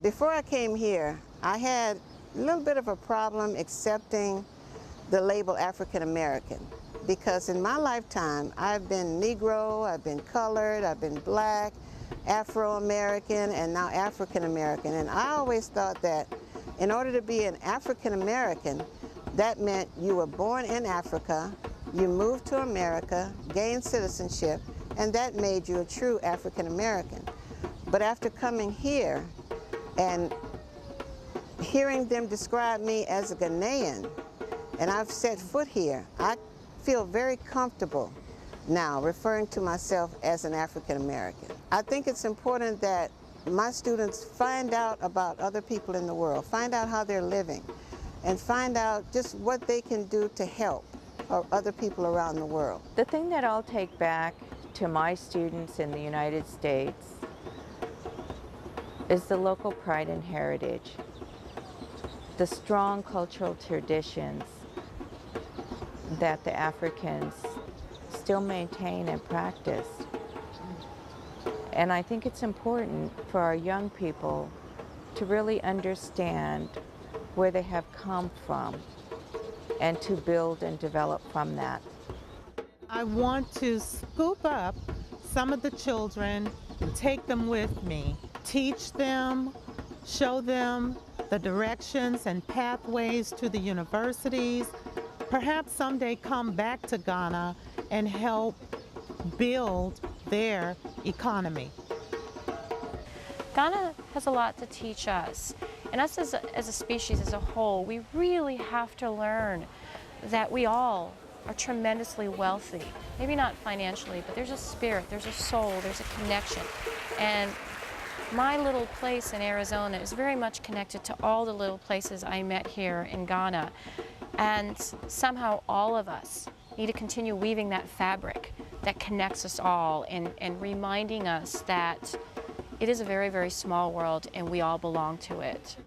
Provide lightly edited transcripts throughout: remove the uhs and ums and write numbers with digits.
Before I came here, I had a little bit of a problem accepting the label African American, because in my lifetime I've been Negro, I've been colored, I've been black, Afro-American, and now African American. And I always thought that in order to be an African American, that meant you were born in Africa, you moved to America, gained citizenship, and that made you a true African American. But after coming here and hearing them describe me as a Ghanaian, and I've set foot here, I feel very comfortable now referring to myself as an African American. I think it's important that my students find out about other people in the world, find out how they're living, and find out just what they can do to help other people around the world. The thing that I'll take back to my students in the United States is the local pride and heritage, the strong cultural traditions that the Africans still maintain and practice. And I think it's important for our young people to really understand where they have come from and to build and develop from that. I want to scoop up some of the children and take them with me, teach them, show them the directions and pathways to the universities, perhaps someday come back to Ghana and help build their economy. Ghana has a lot to teach us, and us as a species as a whole, we really have to learn that we all are tremendously wealthy. Maybe not financially, but there's a spirit, there's a soul, there's a connection. And my little place in Arizona is very much connected to all the little places I met here in Ghana. And somehow all of us need to continue weaving that fabric that connects us all and reminding us that it is a very, very small world and we all belong to it.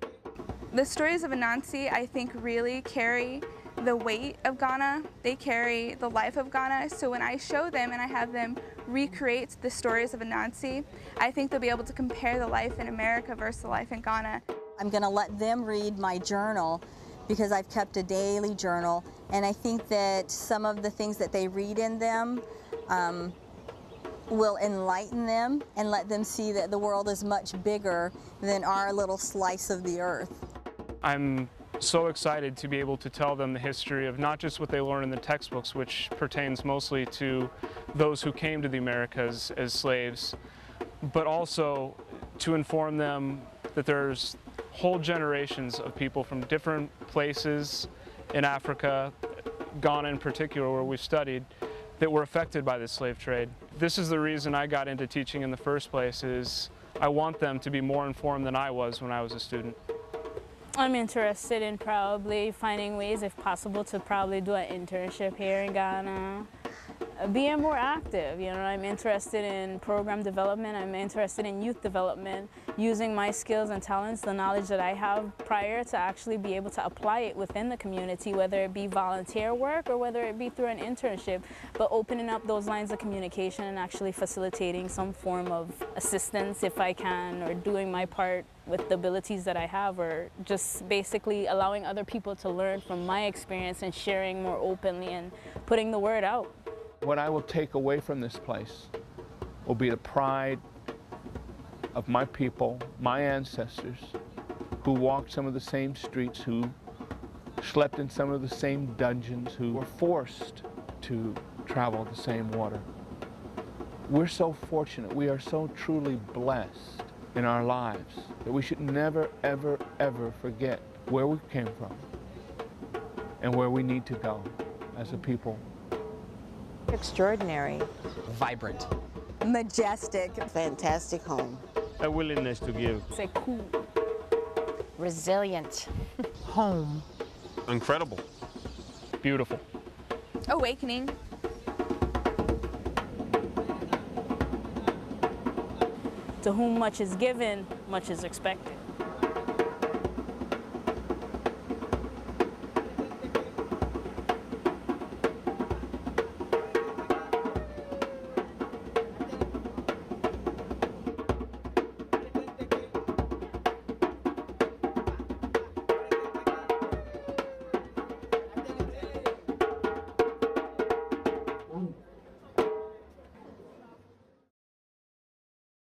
The stories of Anansi, I think, really carry the weight of Ghana. They carry the life of Ghana. So when I show them and I have them recreate the stories of Anansi, I think they'll be able to compare the life in America versus the life in Ghana. I'm going to let them read my journal because I've kept a daily journal, and I think that some of the things that they read in them will enlighten them and let them see that the world is much bigger than our little slice of the earth. I'm so excited to be able to tell them the history of not just what they learn in the textbooks, which pertains mostly to those who came to the Americas as slaves, but also to inform them that there's whole generations of people from different places in Africa, Ghana in particular, where we've studied, that were affected by the slave trade. This is the reason I got into teaching in the first place, is I want them to be more informed than I was when I was a student. I'm interested in probably finding ways, if possible, to probably do an internship here in Ghana. Being more active, you know, I'm interested in program development, I'm interested in youth development, using my skills and talents, the knowledge that I have prior, to actually be able to apply it within the community, whether it be volunteer work or whether it be through an internship, but opening up those lines of communication and actually facilitating some form of assistance if I can, or doing my part with the abilities that I have, or just basically allowing other people to learn from my experience and sharing more openly and putting the word out. What I will take away from this place will be the pride of my people, my ancestors, who walked some of the same streets, who slept in some of the same dungeons, who were forced to travel the same water. We're so fortunate, we are so truly blessed in our lives that we should never, ever, ever forget where we came from and where we need to go as a people. Extraordinary. Vibrant. Majestic. Fantastic home. A willingness to give. Say cool. Resilient. Home. Incredible. Beautiful. Awakening. To whom much is given, much is expected.